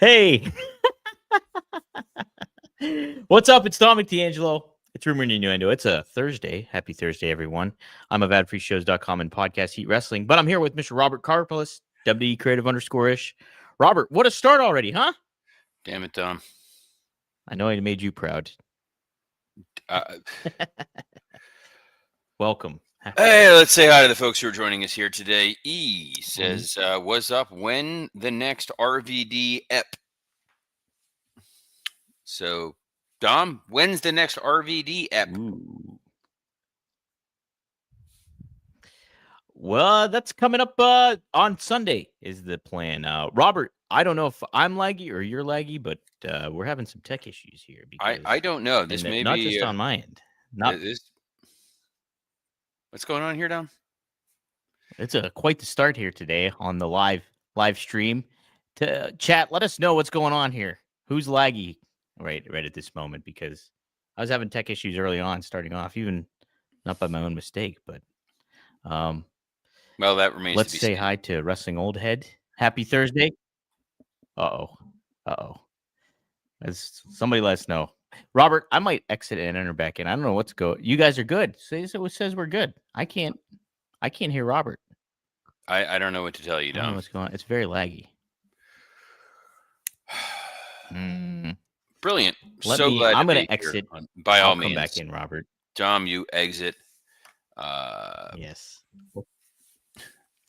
Hey, what's up? It's Dominic D'Angelo. It's Rumor and Innuendo. It's a Thursday. Happy Thursday, everyone. I'm of AdFreeShows.com and Podcast Heat Wrestling, but I'm here with Mr. Robert Carpolis, WD Creative _ish. Robert, what a start already, huh? Damn it, Dom. I know I made you proud. Uh, Welcome. Hey, let's say hi to the folks who are joining us here today. E says, what's up? When the next RVD ep? So, Dom, when's the next RVD ep? Ooh. Well, that's coming up on Sunday is the plan. Robert, I don't know if I'm laggy or you're laggy, but we're having some tech issues here. Because, I don't know. This may not be just on my end. Not What's going on here, Dom? It's quite the start here today on the live stream. To chat, let us know what's going on here. Who's laggy right at this moment? Because I was having tech issues early on, starting off, even not by my own mistake. But well, that remains. Let's to be say seen. hi to Wrestling Old Head. Happy Thursday. Uh oh. As somebody let us know. Robert, I might exit and enter back in. I don't know what's going. You guys are good. So it says we're good. I can't hear Robert. I don't know what to tell you, I don't know Dom. what's going on. It's very laggy. Brilliant. I'm going to exit. By all I'll means. Come back in, Robert. Dom, you exit. Yes.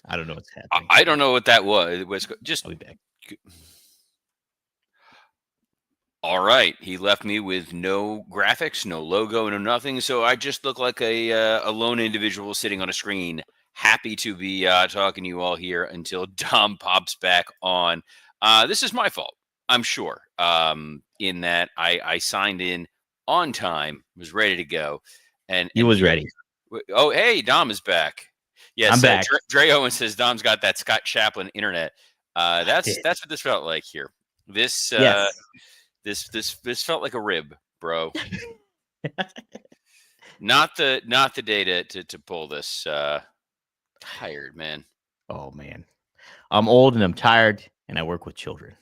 I don't know what's happening. I don't know what that was. Just I'll be back. All right. He left me with no graphics, no logo, no nothing. So I just look like a lone individual sitting on a screen. Happy to be talking to you all here until Dom pops back on. This is my fault, I'm sure, in that I signed in on time, was ready to go. And he was ready. Oh, hey, Dom is back. Yes, I'm back. Dre Owen says Dom's got that Scott Chaplin internet. That's what this felt like here. This yes. This felt like a rib, bro. not the day to pull this. Tired, man. Oh man, I'm old and I'm tired, and I work with children.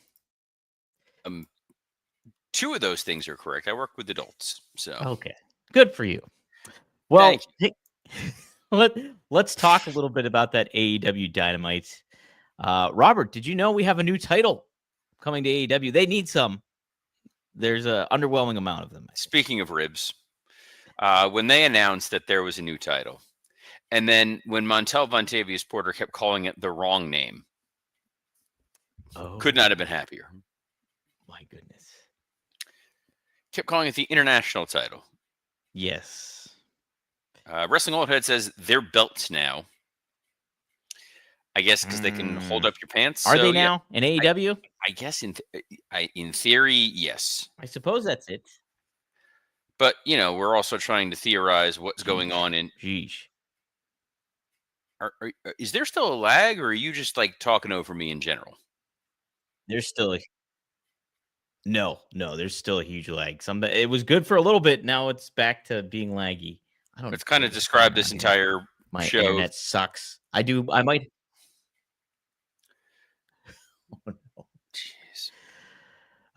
Two of those things are correct. I work with adults, so okay, good for you. Well, let's talk a little bit about that AEW Dynamite. Robert, did you know we have a new title coming to AEW? They need some. There's an underwhelming amount of them. Speaking of ribs, when they announced that there was a new title, and then when Montel Vontavious Porter kept calling it the wrong name, could not have been happier. My goodness. Kept calling it the international title. Yes. Wrestling Old Head says they're belts now. I guess because they can hold up your pants. Are they now in AEW? I guess in theory, yes. I suppose that's it. But, we're also trying to theorize what's going on in... Jeez. Is there still a lag, or are you just, talking over me in general? There's still a... No, there's still a huge lag. It was good for a little bit. Now it's back to being laggy. I don't. It's kind of described this entire My show. internet sucks. I might. Oh no!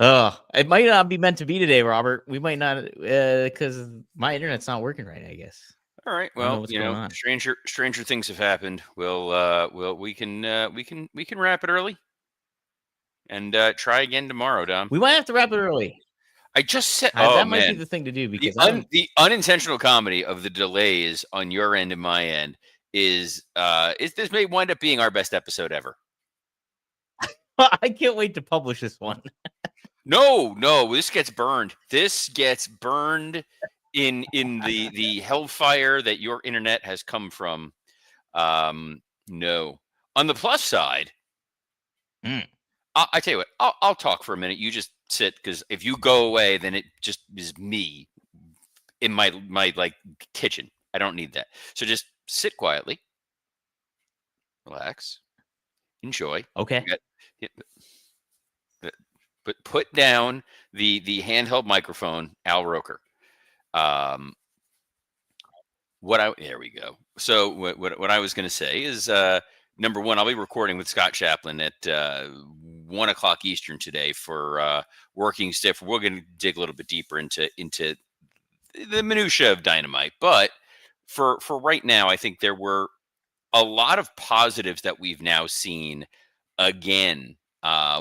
Jeez. It might not be meant to be today, Robert. We might not, because my internet's not working right, I guess. All right. Well, stranger things have happened. We can wrap it early and try again tomorrow, Dom. We might have to wrap it early. I just said, that might be the thing to do, because the unintentional comedy of the delays on your end and my end is this may wind up being our best episode ever. I can't wait to publish this one. No, this gets burned. This gets burned in the hellfire that your internet has come from. No. On the plus side, I tell you what, I'll talk for a minute. You just sit, because if you go away, then it just is me in my kitchen. I don't need that. So just sit quietly, relax, enjoy. Okay. But put down the handheld microphone, Al Roker. There we go. So what I was going to say is, number one, I'll be recording with Scott Chaplin at 1 o'clock Eastern today for Working Stiff. We're going to dig a little bit deeper into the minutia of Dynamite, but for right now, I think there were a lot of positives that we've now seen again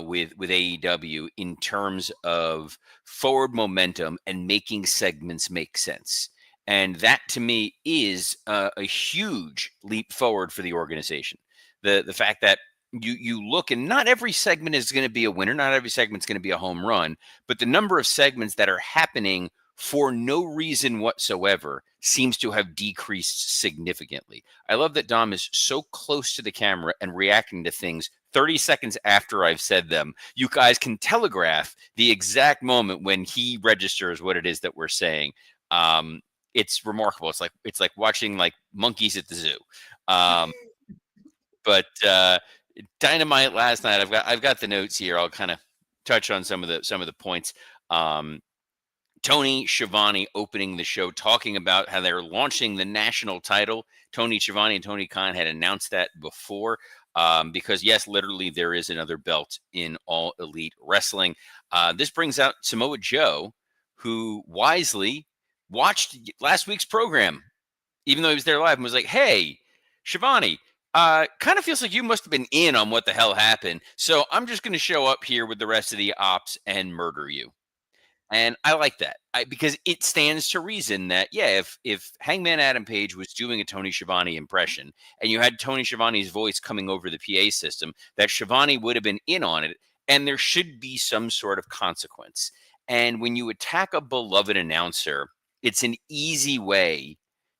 with AEW in terms of forward momentum and making segments make sense. And that to me is a huge leap forward for the organization. The fact that you look and not every segment is going to be a winner, not every segment is going to be a home run, but the number of segments that are happening for no reason whatsoever seems to have decreased significantly. I love that Dom is so close to the camera and reacting to things 30 seconds after I've said them. You guys can telegraph the exact moment when he registers what it is that we're saying. It's remarkable. It's like watching like monkeys at the zoo. But Dynamite last night. I've got the notes here. I'll kind of touch on some of the points. Tony Schiavone opening the show, talking about how they're launching the national title. Tony Schiavone and Tony Khan had announced that before, because yes, literally there is another belt in All Elite Wrestling. This brings out Samoa Joe, who wisely watched last week's program, even though he was there live, and was like, "Hey, Schiavone, kind of feels like you must have been in on what the hell happened. So I'm just going to show up here with the rest of the ops and murder you." And I like that because it stands to reason that, yeah, if Hangman Adam Page was doing a Tony Schiavone impression and you had Tony Schiavone's voice coming over the PA system, that Schiavone would have been in on it, and there should be some sort of consequence. And when you attack a beloved announcer, it's an easy way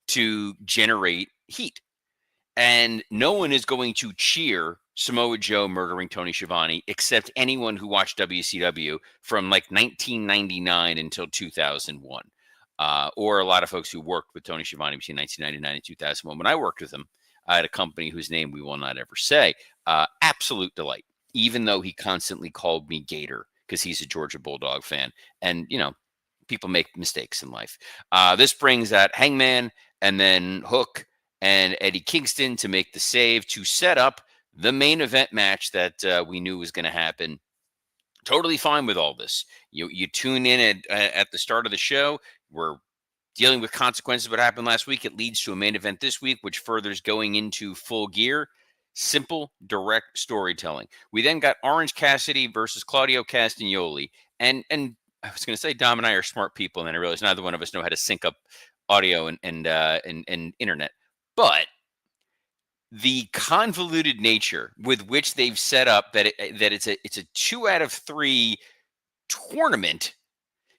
to generate heat. And no one is going to cheer Samoa Joe murdering Tony Schiavone except anyone who watched WCW from like 1999 until 2001. Or a lot of folks who worked with Tony Schiavone between 1999 and 2001. When I worked with him at a company whose name we will not ever say, absolute delight, even though he constantly called me Gator because he's a Georgia Bulldog fan. And, you know, people make mistakes in life. This brings out Hangman and then Hook and Eddie Kingston to make the save to set up the main event match that we knew was going to happen. Totally fine with all this. You tune in at the start of the show. We're dealing with consequences of what happened last week. It leads to a main event this week, which furthers going into Full Gear. Simple, direct storytelling. We then got Orange Cassidy versus Claudio Castagnoli. And I was going to say Dom and I are smart people, and then I realized neither one of us know how to sync up audio and internet. But the convoluted nature with which they've set up that it's a 2 out of 3 tournament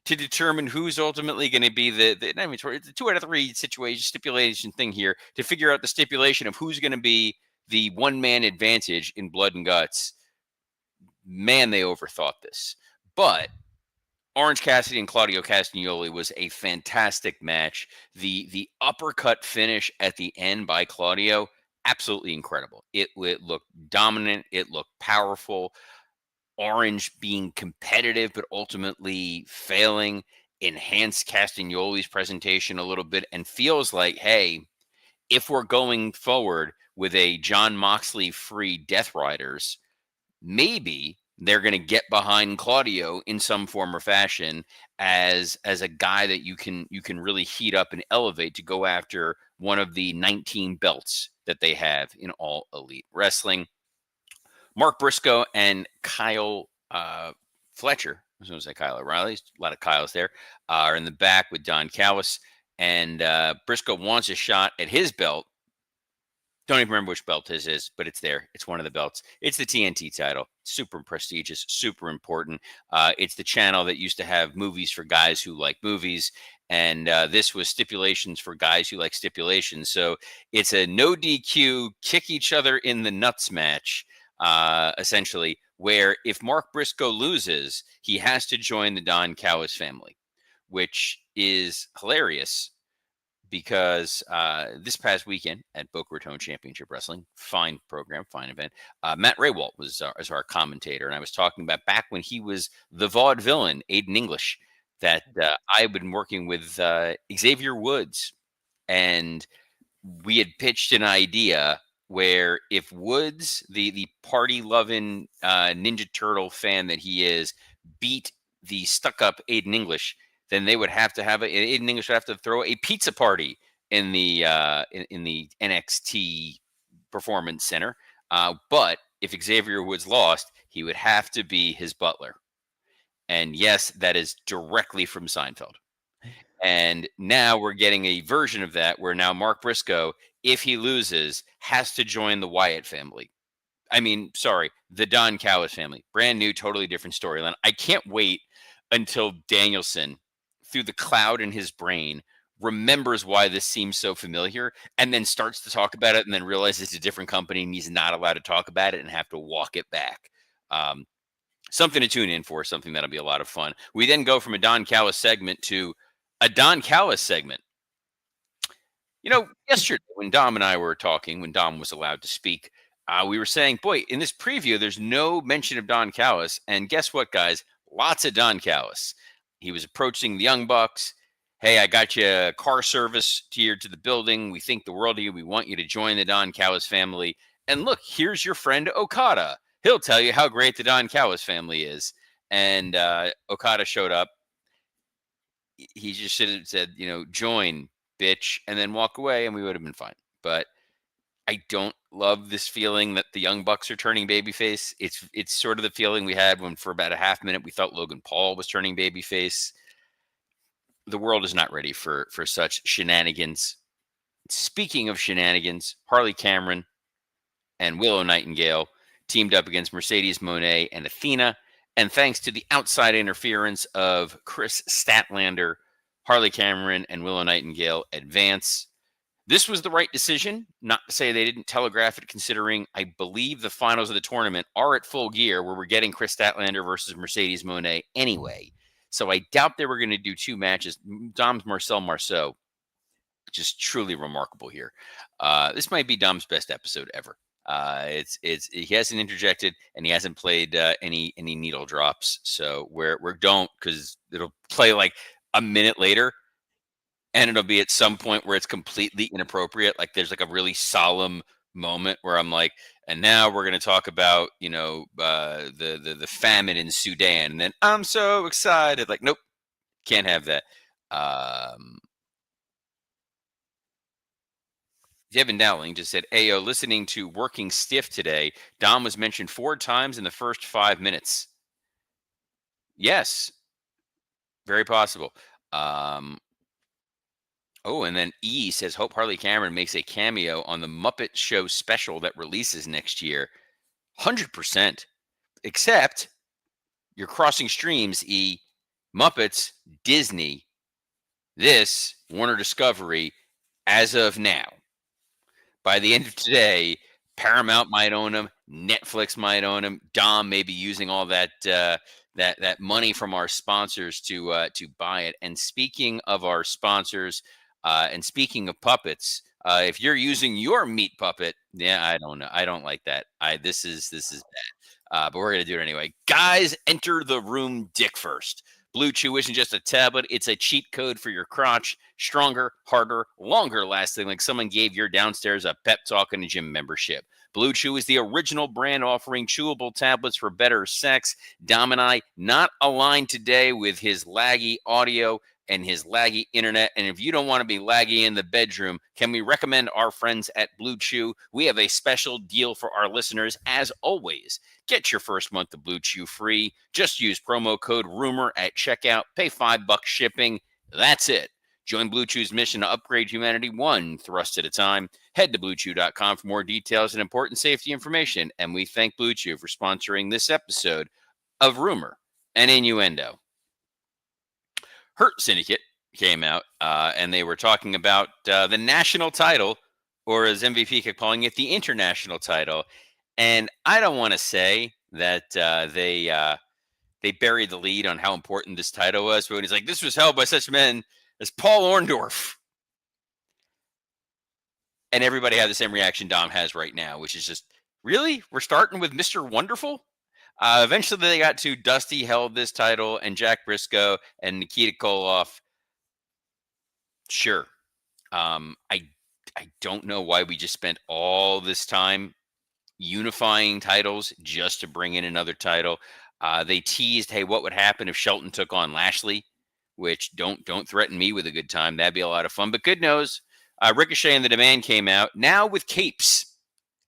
to determine who's ultimately going to be I mean, it's a 2 out of 3 situation stipulation thing here to figure out the stipulation of who's going to be the one-man advantage in Blood and Guts. Man, they overthought this. But Orange Cassidy and Claudio Castagnoli was a fantastic match. The uppercut finish at the end by Claudio, absolutely incredible. It looked dominant. It looked powerful. Orange being competitive, but ultimately failing, enhanced Castagnoli's presentation a little bit and feels like, hey, if we're going forward with a John Moxley free Death Riders, maybe they're going to get behind Claudio in some form or fashion as a guy that you can really heat up and elevate to go after one of the 19 belts that they have in All Elite Wrestling. Mark Briscoe and Kyle Fletcher, I was going to say Kyle O'Reilly, a lot of Kyles there, are in the back with Don Callis. And Briscoe wants a shot at his belt. Don't even remember which belt his is, but it's there. It's one of the belts. It's the TNT title. Super prestigious, super important. It's the channel that used to have movies for guys who like movies. And this was stipulations for guys who like stipulations. So it's a no DQ, kick each other in the nuts match, essentially, where if Mark Briscoe loses, he has to join the Don Callis family, which is hilarious. Because this past weekend at Boca Raton Championship Wrestling, fine program, fine event, Matt Raywalt was our commentator. And I was talking about back when he was the vaudevillain, Aiden English, that I had been working with Xavier Woods. And we had pitched an idea where if Woods, the party loving Ninja Turtle fan that he is, beat the stuck up Aiden English, then they would have to have Aiden English would have to throw a pizza party in the in the NXT Performance Center. But if Xavier Woods lost, he would have to be his butler. And yes, that is directly from Seinfeld. And now we're getting a version of that where now Mark Briscoe, if he loses, has to join the Wyatt family. I mean, sorry, the Don Callis family. Brand new, totally different storyline. I can't wait until Danielson, through the cloud in his brain, remembers why this seems so familiar and then starts to talk about it and then realizes it's a different company and he's not allowed to talk about it and have to walk it back. Something to tune in for, something that'll be a lot of fun. We then go from a Don Callis segment to a Don Callis segment. You know, yesterday when Dom and I were talking, when Dom was allowed to speak, we were saying, boy, in this preview, there's no mention of Don Callis. And guess what, guys? Lots of Don Callis. He was approaching the Young Bucks. Hey, I got you a car service here to the building. We think the world of you. We want you to join the Don Callis family. And look, here's your friend Okada. He'll tell you how great the Don Callis family is. And Okada showed up. He just should have said, you know, join, bitch, and then walk away, and we would have been fine. But I don't love this feeling that the Young Bucks are turning babyface. It's sort of the feeling we had when for about a half minute we thought Logan Paul was turning babyface. The world is not ready for such shenanigans. Speaking of shenanigans, Harley Cameron and Willow Nightingale teamed up against Mercedes Moné and Athena. And thanks to the outside interference of Chris Statlander, Harley Cameron and Willow Nightingale advance. This was the right decision. Not to say they didn't telegraph it, considering I believe the finals of the tournament are at Full Gear, where we're getting Chris Statlander versus Mercedes Moné anyway. So I doubt they were going to do two matches. Dom's Marcel Marceau, just truly remarkable here. This might be Dom's best episode ever. He hasn't interjected and he hasn't played any needle drops. So we're don't, because it'll play like a minute later and it'll be at some point where it's completely inappropriate. Like there's like a really solemn moment where I'm like, and now we're going to talk about, you know, the famine in Sudan. And then I'm so excited. Like, nope, can't have that. Devin Dowling just said, Ayo, listening to Working Stiff today, Dom was mentioned 4 times in the first 5 minutes. Yes, very possible. Oh, and then E says, hope Harley Cameron makes a cameo on the Muppet Show special that releases next year. 100%. Except you're crossing streams, E. Muppets, Disney, this, Warner Discovery, as of now. By the end of today, Paramount might own them. Netflix might own them. Dom may be using all that that money from our sponsors to buy it. And speaking of our sponsors, and speaking of puppets, if you're using your meat puppet, yeah, I don't know. I don't like that. This is bad. But we're gonna do it anyway. Guys, enter the room dick first. Blue Chew isn't just a tablet, it's a cheat code for your crotch. Stronger, harder, longer lasting, like someone gave your downstairs a pep talk and a gym membership. Blue Chew is the original brand offering chewable tablets for better sex. Dom and I not aligned today with his laggy audio and his laggy internet. And if you don't want to be laggy in the bedroom, can we recommend our friends at Blue Chew? We have a special deal for our listeners. As always, get your first month of Blue Chew free. Just use promo code RUMOR at checkout. Pay $5 shipping. That's it. Join Blue Chew's mission to upgrade humanity one thrust at a time. Head to BlueChew.com for more details and important safety information. And we thank Blue Chew for sponsoring this episode of Rumor and Innuendo. Hurt Syndicate came out, and they were talking about the national title, or as MVP kept calling it, the international title. And I don't want to say that they buried the lead on how important this title was, but when he's like, this was held by such men as Paul Orndorff. And everybody had the same reaction Dom has right now, which is just, really? We're starting with Mr. Wonderful? Eventually, they got to Dusty held this title, and Jack Briscoe and Nikita Koloff. Sure. I I don't know why we just spent all this time unifying titles just to bring in another title. They teased, hey, what would happen if Shelton took on Lashley? Which don't threaten me with a good time. That'd be a lot of fun. But good news, Ricochet and the Demand came out now with capes.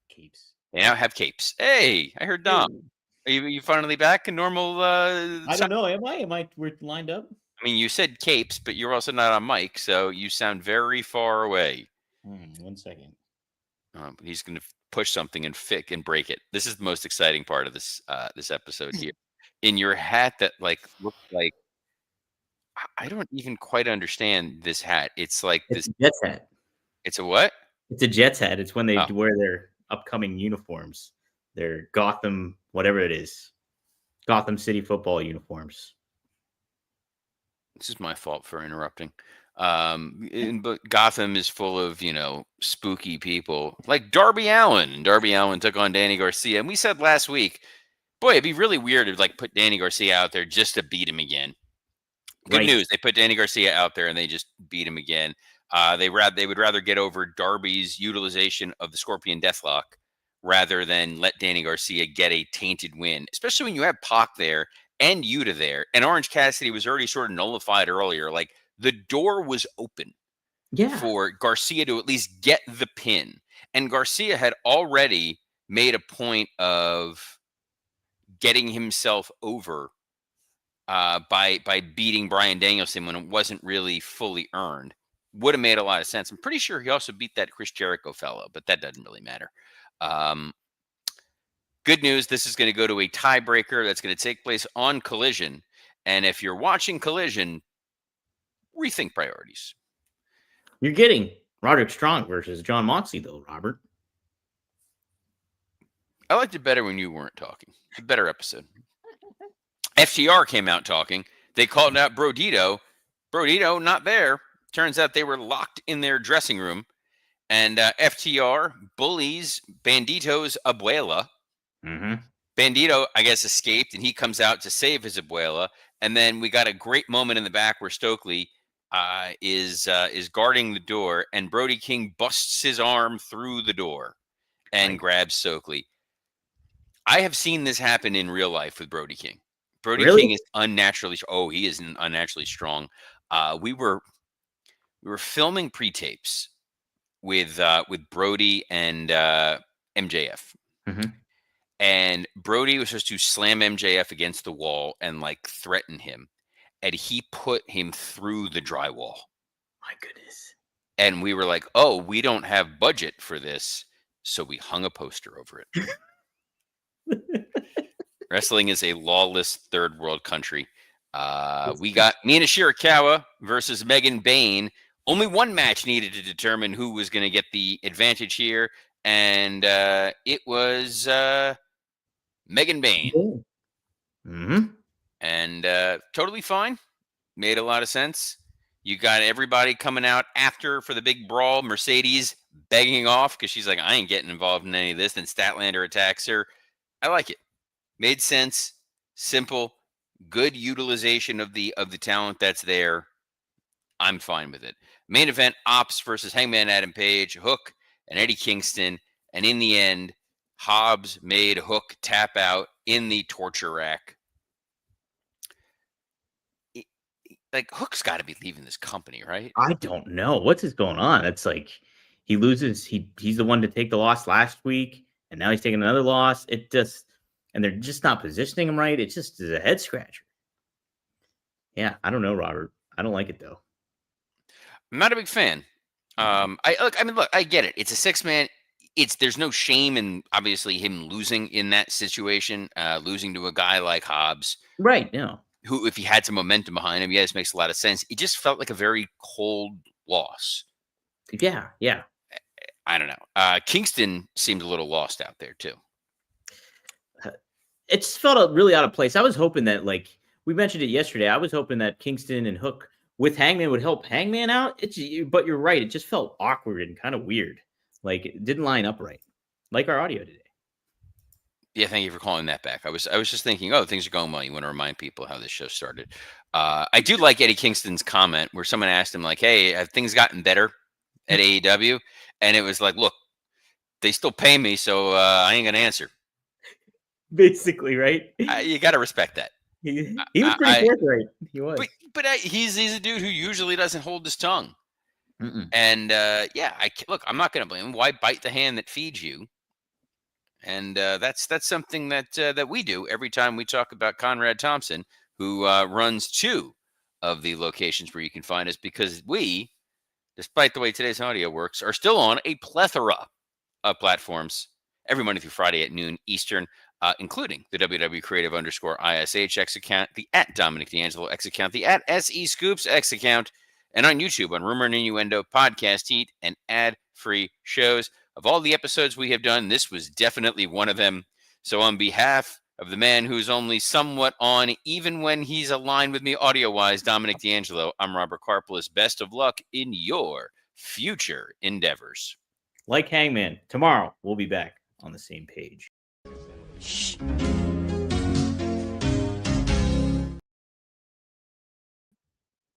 Keeps. They now have capes. Hey, I heard Dom. Hey, Are you finally back in normal? I don't know. Am I? Am I? We're lined up. I mean, you said capes, but you're also not on mic, so you sound very far away. 1 second. He's going to push something and break it. This is the most exciting part of this episode here. In your hat that looks like I don't even quite understand this hat. It's like It's this. a Jets hat. It's a what? It's a Jets hat. It's when they Oh, wear their upcoming uniforms. Their Gotham, whatever it is, Gotham City football uniforms. this is my fault for interrupting. But Gotham is full of spooky people like Darby Allin. Darby Allin took on Danny Garcia, and we said last week, boy, it'd be really weird to put Danny Garcia out there just to beat him again. Good Right. news, they put Danny Garcia out there and they just beat him again. They would rather get over Darby's utilization of the Scorpion Deathlock rather than let Danny Garcia get a tainted win, especially when you have Pac there and Yuta there, and Orange Cassidy was already sort of nullified earlier. Like the door was open Yeah. for Garcia to at least get the pin, and Garcia had already made a point of getting himself over by beating Bryan Danielson when it wasn't really fully earned. Would have made a lot of sense. I'm pretty sure he also beat that Chris Jericho fellow, but that doesn't really matter. Good news, this is going to go to a tiebreaker that's going to take place on Collision. And if you're watching Collision, rethink priorities. You're getting Roderick Strong versus John Moxley, though, Robert. I liked it better when you weren't talking. It's a better episode. FTR came out talking. They called out Brodito. Brodito, not there. Turns out they were locked in their dressing room. And FTR bullies Bandito's abuela. Mm-hmm. Bandito, I guess, escaped, and he comes out to save his abuela. And then we got a great moment in the back where Stokely is guarding the door, and Brody King busts his arm through the door and grabs Stokely. I have seen this happen in real life with Brody King. Brody King is unnaturally. Oh, he is unnaturally strong. We were filming pre-tapes with Brody and MJF. Mm-hmm. And Brody was supposed to slam MJF against the wall and threaten him. And he put him through the drywall. My goodness. And we were like, oh, we don't have budget for this. So we hung a poster over it. Wrestling is a lawless third world country. We got Mina Shirakawa versus Megan Bayne. Only one match needed to determine who was going to get the advantage here. And it was Megan Bayne. Mm-hmm. And totally fine. Made a lot of sense. You got everybody coming out after for the big brawl. Mercedes begging off because she's like, I ain't getting involved in any of this. Then Statlander attacks her. I like it. Made sense. Simple. Good utilization of the talent that's there. I'm fine with it. Main event, Ops versus Hangman Adam Page, Hook, and Eddie Kingston. And in the end, Hobbs made Hook tap out in the torture rack. Hook's got to be leaving this company, right? I don't know. What's going on? It's like he loses. He's the one to take the loss last week, and now he's taking another loss. And they're just not positioning him right. It just is a head scratcher. Yeah, I don't know, Robert. I don't like it though. I'm not a big fan. I get it. It's a 6-man. There's no shame in obviously him losing in that situation, losing to a guy like Hobbs. Right. No. Who, if he had some momentum behind him, this makes a lot of sense. It just felt like a very cold loss. Yeah. Yeah. I don't know. Kingston seemed a little lost out there too. It just felt really out of place. I was hoping that, we mentioned it yesterday, I was hoping that Kingston and Hook with Hangman would help Hangman out. But you're right. It just felt awkward and kind of weird. It didn't line up right. Like our audio today. Yeah, thank you for calling that back. I was just thinking, things are going well. You want to remind people how this show started. I do like Eddie Kingston's comment where someone asked him, hey, have things gotten better at AEW, and it was like, look, they still pay me, so I ain't gonna answer. Basically, right? You got to respect that. He was pretty forthright. He was. But he's a dude who usually doesn't hold his tongue. Mm-mm. And look, I'm not going to blame him. Why bite the hand that feeds you? And that's something that we do every time we talk about Conrad Thompson, who runs 2 of the locations where you can find us, because we, despite the way today's audio works, are still on a plethora of platforms every Monday through Friday at noon Eastern, including the WW Creative _ISH X account, the at Dominic D'Angelo X account, the at SE Scoops X account, and on YouTube on Rumor and Innuendo, Podcast Heat, and ad-free shows. Of all the episodes we have done, this was definitely one of them. So on behalf of the man who's only somewhat on, even when he's aligned with me audio-wise, Dominic D'Angelo, I'm Robert Karpelis. Best of luck in your future endeavors. Like Hangman, tomorrow we'll be back on the same page. Shh.